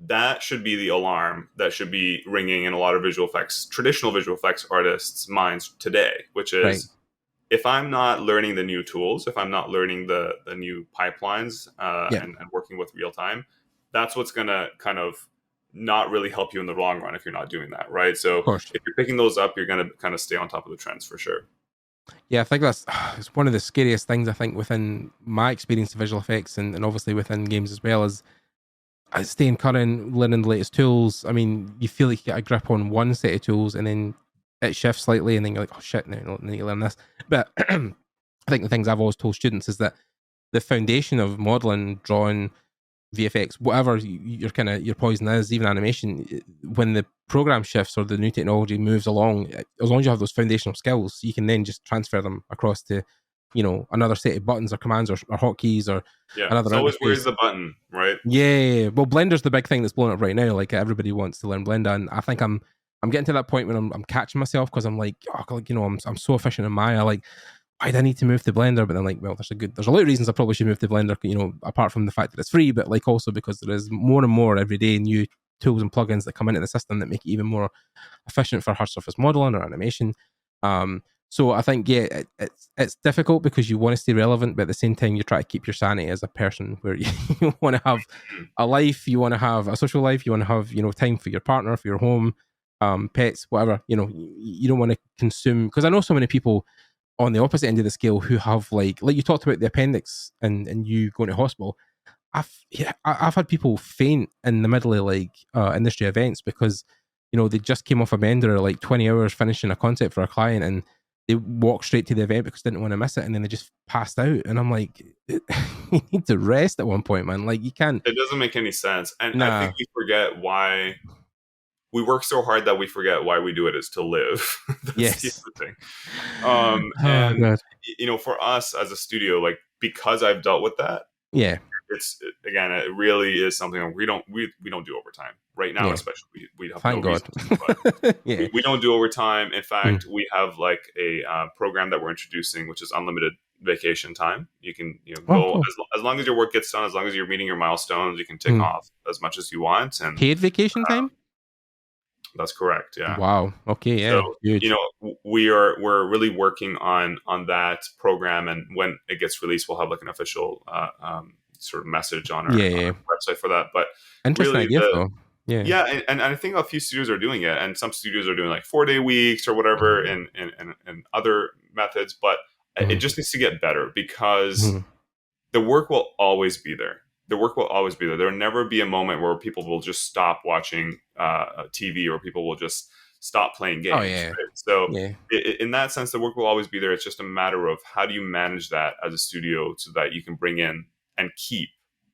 that should be the alarm that should be ringing in a lot of traditional visual effects artists' minds today, which is, if I'm not learning the new tools, if I'm not learning the new pipelines and working with real time, that's what's going to kind of not really help you in the long run if you're not doing that, right? So if you're picking those up, you're going to kind of stay on top of the trends for sure.
Yeah, I think it's one of the scariest things, I think, within my experience of visual effects and obviously within games as well, is staying current, learning the latest tools. I mean, you feel like you get a grip on one set of tools and then it shifts slightly and then you're like, oh shit, now I need to learn this. But I think the things I've always told students is that the foundation of modeling, drawing, VFX, whatever your poison is, even animation, when the program shifts or the new technology moves along, as long as you have those foundational skills, you can then just transfer them across to another set of buttons or commands or hotkeys or another.
It's always where's the button, right?
Yeah. Well, Blender's the big thing that's blowing up right now. Like, everybody wants to learn Blender, and I think I'm getting to that point when I'm catching myself, because I'm like, I'm so efficient in Maya. Like, why do I need to move to Blender? But then, like, well, there's a lot of reasons I probably should move to Blender. Apart from the fact that it's free, but like also because there is more and more every day new tools and plugins that come into the system that make it even more efficient for hard surface modeling or animation. So I think, it's difficult because you want to stay relevant, but at the same time, you try to keep your sanity as a person, where you want to have a life, you want to have a social life, you want to have, time for your partner, for your home, pets, whatever. You don't want to consume, because I know so many people on the opposite end of the scale who have like you talked about the appendix and you going to hospital. I've had people faint in the middle of like industry events because they just came off a bender like 20 hours finishing a concept for a client, and they walked straight to the event because they didn't want to miss it, and then they just passed out. And I'm like, you need to rest at one point, man. Like, you can't.
It doesn't make any sense, and
Nah.
I think we forget why we work so hard that we forget why we do it is to live. That's
Yes.
the other thing. And
God.
For us as a studio, like, because I've dealt with that,
Yeah.
it really is something we don't do overtime right now.
Yeah.
Especially we have
Thank
no
God.
reason to, but
Yeah.
we don't do overtime. In fact, we have like a program that we're introducing, which is unlimited vacation time. You can go
cool.
as long as your work gets done, as long as you're meeting your milestones, you can take off as much as you want. And
Paid vacation time?
that's correct. Yeah.
Wow. Okay. Yeah.
So,
huge.
we're really working on that program, and when it gets released, we'll have like an official sort of message on our website for that. But
interesting
really
idea, though. Yeah.
Yeah, and I think a few studios are doing it, and some studios are doing like 4-day weeks or whatever, and other methods. But it just needs to get better because the work will always be there. The work will always be there. There will never be a moment where people will just stop watching TV, or people will just stop playing games.
Oh, yeah.
Right? So in that sense, the work will always be there. It's just a matter of how do you manage that as a studio so that you can bring in and keep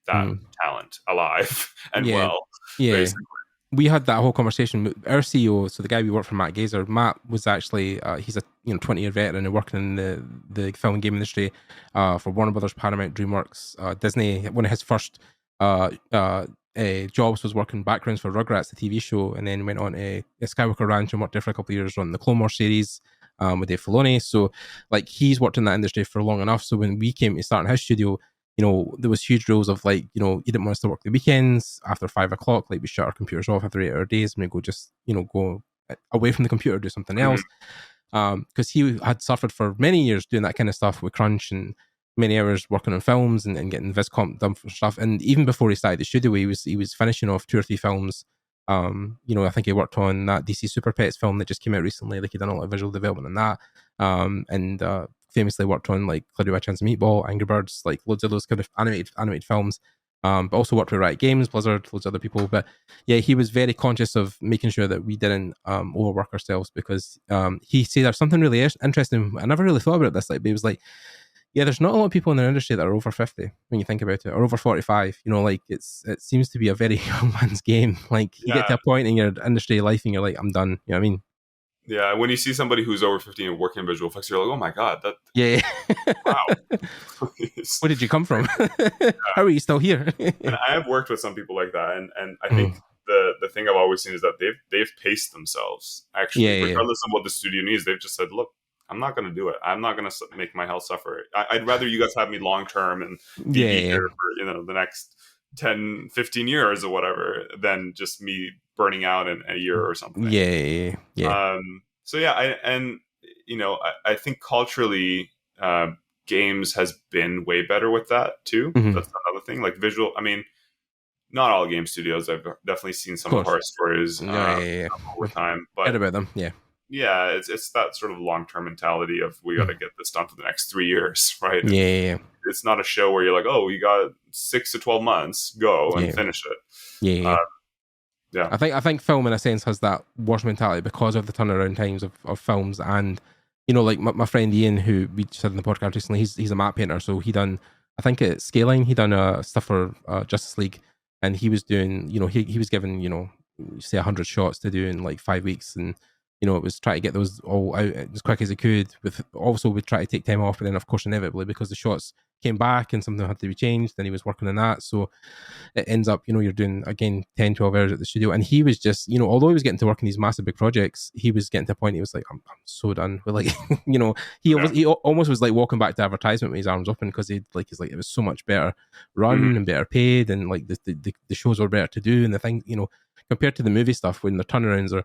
that talent alive and well.
Yeah.
Basically.
We had that whole conversation. Our CEO, so the guy we worked for, Matt Gazer, Matt was actually he's a 20-year veteran and working in the film and game industry for Warner Brothers, Paramount, DreamWorks, Disney. One of his first jobs was working backgrounds for Rugrats, the TV show, and then went on a Skywalker Ranch and worked there for a couple of years on the Clone Wars series with Dave Filoni. So like he's worked in that industry for long enough. So when we came to start in his studio, there was huge rules of like, you didn't want us to work the weekends after 5 o'clock. Like we shut our computers off after 8-hour days and we go just, go away from the computer, do something else. Because he had suffered for many years doing that kind of stuff with crunch and many hours working on films and getting Viscomp done for stuff. And even before he started the studio, he was finishing off 2 or 3 films. I think he worked on that DC Super Pets film that just came out recently. Like he done a lot of visual development on that. Famously worked on like Cloudy by Chance and Meatball, Angry Birds, like loads of those kind of animated films. But also worked with Riot Games, Blizzard, loads of other people. But yeah, he was very conscious of making sure that we didn't overwork ourselves because he said there's something really interesting. I never really thought about this, but he was like, yeah, there's not a lot of people in their industry that are over 50 when you think about it, or over 45. Like it seems to be a very young man's game. Like you get to a point in your industry life and you're like, I'm done. You know what I mean?
Yeah, when you see somebody who's over 50 and working in visual effects, you're like, oh my God, that.
Yeah.
Wow.
Where did you come from? How are you still here?
And I have worked with some people like that, and I think the thing I've always seen is that they've paced themselves. Actually, regardless of what the studio needs, they've just said, look, I'm not going to do it. I'm not going to make my health suffer. I'd rather you guys have me long term and be here for the next 10, 15 years or whatever than just me burning out in a year or something.
Yeah.
So yeah, I think culturally, games has been way better with that too. That's another thing. Like visual, I mean, not all game studios. I've definitely seen some horror stories over time. But
heard about them,
yeah, it's that sort of long-term mentality of we got to get this done for the next 3 years, right?
Yeah.
It's not a show where you're like, oh, you got 6 to 12 months, go and finish it.
Yeah. I think film in a sense has that worse mentality because of the turnaround times of films. And like my friend Ian, who we said in the podcast recently, he's a map painter, so he done, I think at Scaling, he done stuff for Justice League, and he was doing, he was given say 100 shots to do in like 5 weeks, and it was trying to get those all out as quick as it could. We'd try to take time off, but then of course inevitably because the shots came back and something had to be changed, then he was working on that. So it ends up, you're doing again 10, 12 hours at the studio. And he was just, although he was getting to work on these massive big projects, he was getting to a point he was like, I'm so done with like, he almost was like walking back to advertisement with his arms open because he's like, it was so much better run and better paid, and like the shows were better to do, and the thing, compared to the movie stuff when the turnarounds are,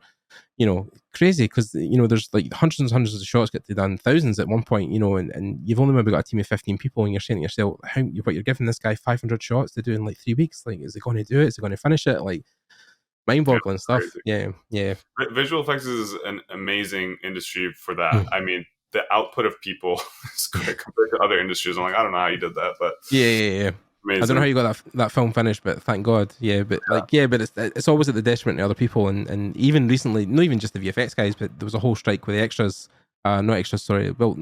crazy because, there's like hundreds and hundreds of shots get to done, thousands at one point, and you've only maybe got a team of 15 people and you're saying to yourself, what you're giving this guy 500 shots to do in like 3 weeks? Like, is he going to do it? Is he going to finish it? Like, mind-boggling stuff.
Crazy.
Yeah.
Visual effects is an amazing industry for that. I mean, the output of people is compared to other industries. I'm like, I don't know how you did that, but
yeah.
amazing.
I don't know how you got that film finished, but thank God. Yeah, but but it's always at the detriment of other people, and even recently, not even just the VFX guys, but there was a whole strike with the extras, not extras, sorry, well,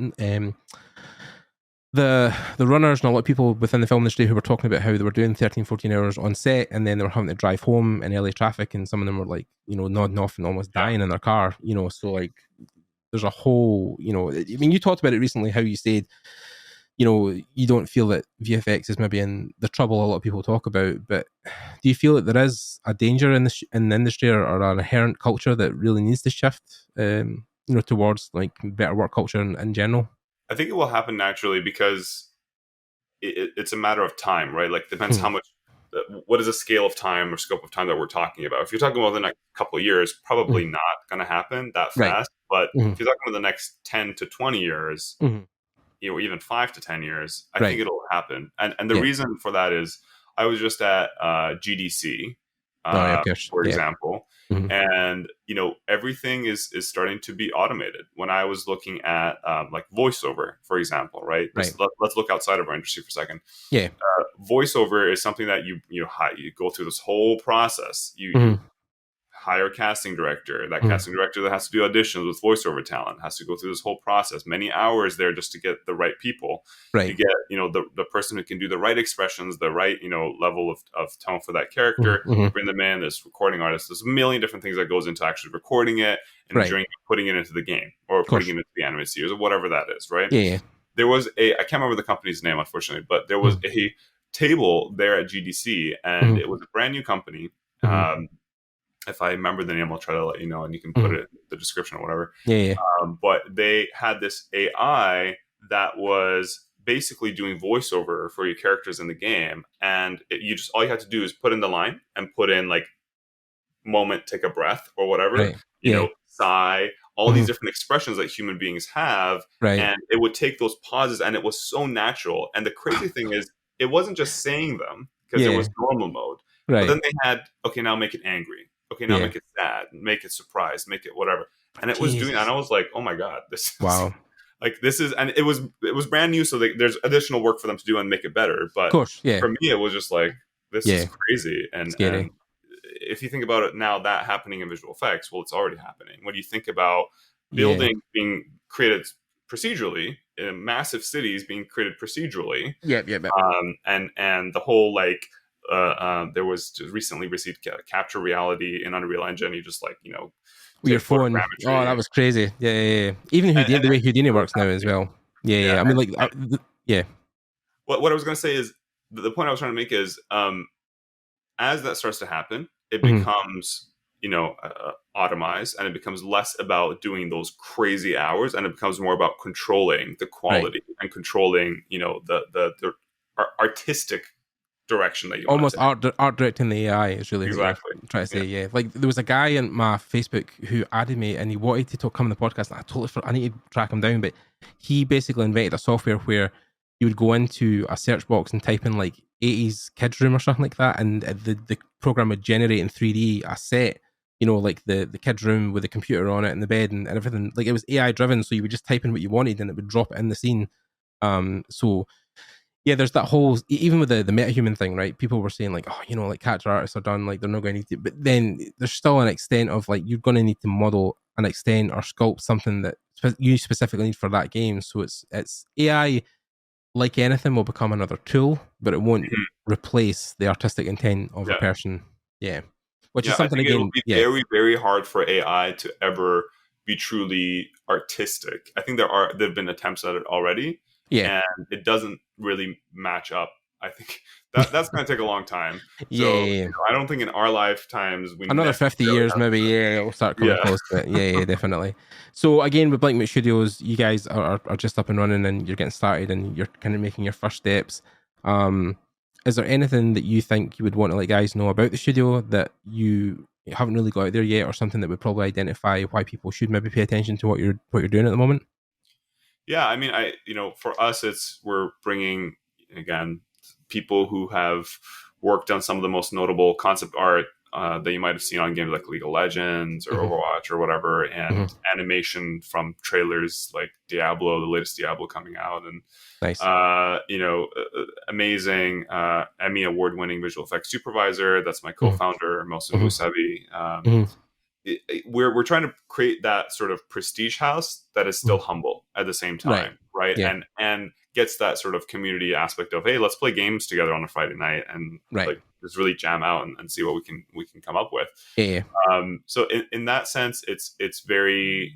the runners and a lot of people within the film industry who were talking about how they were doing 13, 14 hours on set, and then they were having to drive home in LA traffic, and some of them were like, nodding off and almost dying in their car, so like there's a whole, I mean, you talked about it recently, how you said, you don't feel that VFX is maybe in the trouble a lot of people talk about, but do you feel that there is a danger in the industry or an inherent culture that really needs to shift, towards like better work culture in general?
I think it will happen naturally because it's a matter of time, right? Like, depends how much, what is a scale of time or scope of time that we're talking about? If you're talking about the next couple of years, probably not going to happen that fast. But if you're talking about the next 10 to 20 years, even 5 to 10 years, I think it'll happen. And the reason for that is I was just at GDC, for example, and everything is starting to be automated. When I was looking at like voiceover, for example, right? Let's look outside of our industry for a second. Voiceover is something that you go through this whole process. You hire a casting director. That casting director that has to do auditions with voiceover talent has to go through this whole process. Many hours there just to get the right people. You get the person who can do the right expressions, the right level of tone for that character. Bring them in. This recording artist. There's a million different things that goes into actually recording it and putting it into the game or putting it into the animated series or whatever that is. Right. There was I can't remember the company's name, unfortunately, but there was a table there at GDC, and it was a brand new company. If I remember the name, I'll try to let you know, and you can put it in the description or whatever. But they had this AI that was basically doing voiceover for your characters in the game, and all you had to do is put in the line and put in like moment, take a breath, or whatever. Sigh, all these different expressions that human beings have, and it would take those pauses, and it was so natural. And the crazy thing is, it wasn't just saying them because it was normal mode. But then they had, okay, now make it angry. Okay, now make it sad, make it surprised, make it whatever. And it was doing that, and I was like, oh my God, this is this is, and it was brand new, so there's additional work for them to do and make it better. But for me, it was just like, this is crazy. And if you think about it now, that happening in visual effects, well, it's already happening. When you think about buildings being created procedurally in massive cities being created procedurally, and the whole like there was just recently received capture reality in Unreal Engine. You just like
with your phone. Oh, that was crazy. Even Houdini, the way Houdini works now as well. I mean, like,
what I was going to say is the point I was trying to make is as that starts to happen, it becomes automized, and it becomes less about doing those crazy hours, and it becomes more about controlling the quality and controlling the artistic direction that you
almost art directing the AI is really exactly what I'm trying to say. Like, there was a guy on my Facebook who added me, and he wanted to come on the podcast, and I need to track him down, but he basically invented a software where you would go into a search box and type in like 80s kids room or something like that, and the program would generate in 3D a set, like the kids room with the computer on it and the bed and everything. Like, it was AI driven, so you would just type in what you wanted and it would drop it in the scene. So there's that whole, even with the metahuman thing, right? People were saying like, like character artists are done, like they're not going to need to, but then there's still an extent of like, you're going to need to model an extent or sculpt something that you specifically need for that game. So it's AI, like anything, will become another tool, but it won't replace the artistic intent of a person. Which is something,
I think
again,
it will be very, very hard for AI to ever be truly artistic. I think there've been attempts at it already. And it doesn't really match up. I think that's going to take a long time. So I don't think in our lifetimes
another 50 years maybe. It'll start coming close to it. Definitely. So again, with Blinkmoon Studios, you guys are just up and running, and you're getting started, and you're kind of making your first steps. Is there anything that you think you would want to let guys know about the studio that you haven't really got out there yet, or something that would probably identify why people should maybe pay attention to what you're doing at the moment?
Yeah, I mean, for us, we're bringing, again, people who have worked on some of the most notable concept art that you might have seen on games like League of Legends or Overwatch or whatever, and animation from trailers like Diablo, the latest Diablo coming out, and
nice.
Amazing Emmy award-winning visual effects supervisor. That's my co-founder, Mohsen Musavi. We're trying to create that sort of prestige house that is still humble at the same time, right?
Yeah.
And gets that sort of community aspect of, hey, let's play games together on a Friday night and like just really jam out and see what we can come up with. So in that sense, it's very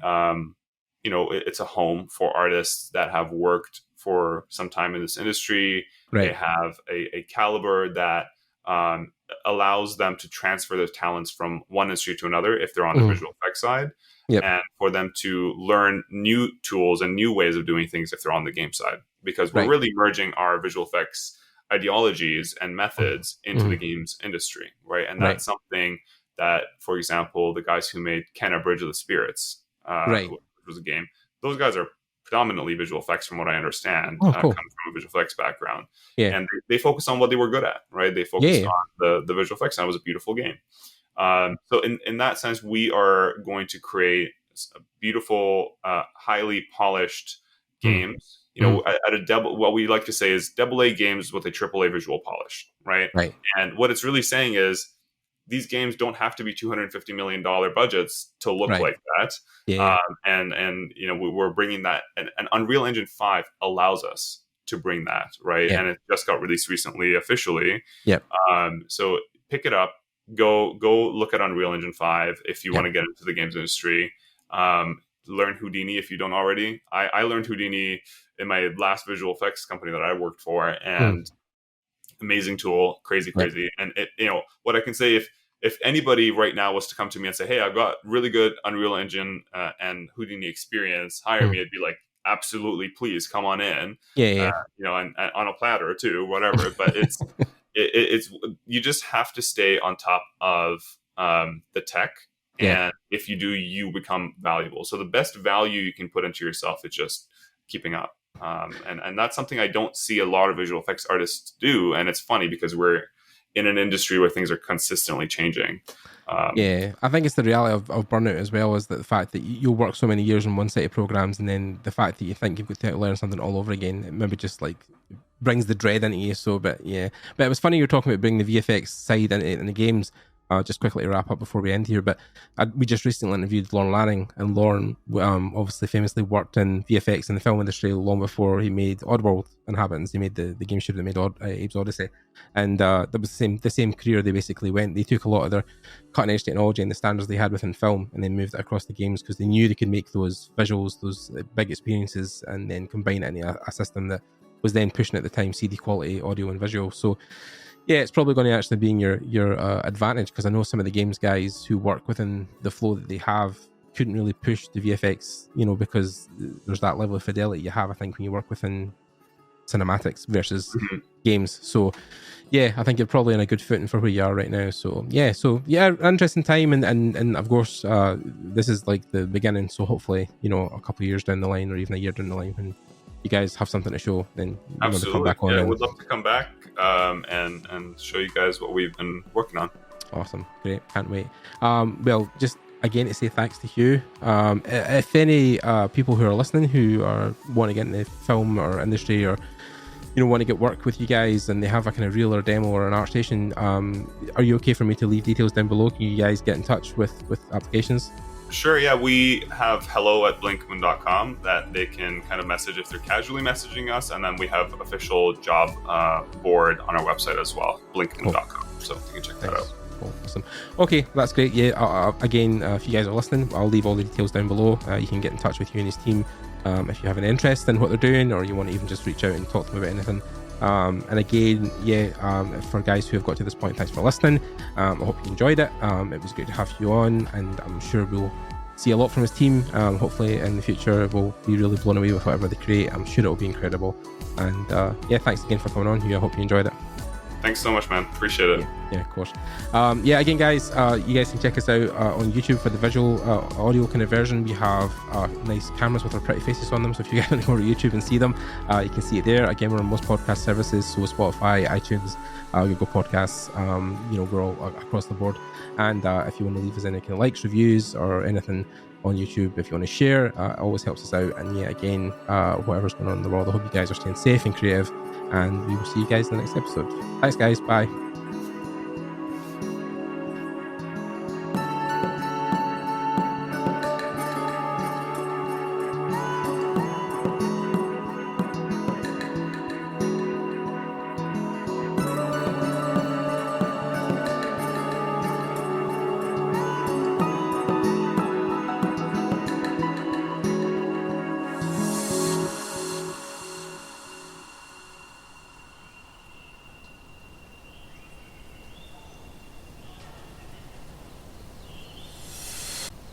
it's a home for artists that have worked for some time in this industry. They have a caliber that allows them to transfer their talents from one industry to another if they're on the visual effects side, and for them to learn new tools and new ways of doing things if they're on the game side, because we're really merging our visual effects ideologies and methods into the games industry, right? And that's something that, for example, the guys who made Kenna Bridge of the Spirits, which was a game, those guys are predominantly visual effects from what I understand, coming from a visual effects background. And they focused on what they were good at, right? They focused on the visual effects, and it was a beautiful game. So in that sense, we are going to create a beautiful, highly polished games. At a double, what we like to say is AA games with a AAA visual polish, right? And what it's really saying is these games don't have to be $250 million budgets to look like that. And we're bringing that, and Unreal Engine 5 allows us to bring that, right? And it just got released recently officially. So pick it up, go look at Unreal Engine 5 if you want to get into the games industry. Learn Houdini if you don't already. I learned Houdini in my last visual effects company that I worked for, and amazing tool, crazy. And it, what I can say, if anybody right now was to come to me and say, hey, I've got really good Unreal Engine and Houdini experience, hire me, I'd be like, absolutely, please come on in. And on a platter too, whatever. But it's you just have to stay on top of the tech. And if you do, you become valuable. So the best value you can put into yourself is just keeping up. And that's something I don't see a lot of visual effects artists do. And it's funny because we're in an industry where things are consistently changing.
I think it's the reality of burnout as well, is that the fact that you'll work so many years on one set of programs, and then the fact that you think you've got to learn something all over again, it maybe just like brings the dread into you. So, but it was funny you were talking about bringing the VFX side in the games. Just quickly to wrap up before we end here, but we just recently interviewed Lorne Lanning, and Lorne obviously famously worked in VFX in the film industry long before he made Oddworld Inhabitants. He made the game studio that made Abe's Odyssey, and that was the same career they basically went. They took a lot of their cutting edge technology and the standards they had within film, and then moved it across the games because they knew they could make those visuals, those big experiences, and then combine it into a system that was then pushing at the time CD quality audio and visual. So yeah, it's probably going to actually be in your advantage, because I know some of the games guys who work within the flow that they have couldn't really push the VFX, because there's that level of fidelity you have, I think, when you work within cinematics versus games. So yeah, I think you're probably in a good footing for where you are right now. So yeah, interesting time, and of course this is like the beginning. So hopefully, a couple of years down the line, or even a year down the line, when you guys have something to show, then
absolutely
come back on.
I would love to come back and show you guys what we've been working on.
Awesome, great, can't wait. Well, just again to say thanks to Hugh. If any people who are listening who want to get in the film or industry, or want to get work with you guys, and they have a kind of reel or demo or an art station, are you okay for me to leave details down below? Can you guys get in touch with applications?
Sure, yeah. We have hello@blinkmoon.com that they can kind of message if they're casually messaging us, and then we have official job board on our website as well, blinkmoon.com. So you can check that out.
Awesome. Okay, that's great. Yeah, again, if you guys are listening, I'll leave all the details down below. You can get in touch with Hugh and his team if you have an interest in what they're doing, or you want to even just reach out and talk to them about anything. And again, for guys who have got to this point, thanks for listening. I hope you enjoyed it. It was great to have you on, and I'm sure we'll see a lot from his team. Hopefully in the future we'll be really blown away with whatever they create. I'm sure it'll be incredible. And thanks again for coming on, Hugh. I hope you enjoyed it.
Thanks so much, man. Appreciate it.
Yeah, of course. Again, guys, you guys can check us out on YouTube for the visual audio kind of version. We have nice cameras with our pretty faces on them. So if you guys want to go to YouTube and see them, you can see it there. Again, we're on most podcast services, so Spotify, iTunes, Google Podcasts. We're all across the board. And if you want to leave us any kind of likes, reviews, or anything on YouTube, if you want to share, it always helps us out. And again, whatever's going on in the world, I hope you guys are staying safe and creative. And we will see you guys in the next episode. Thanks, guys. Bye.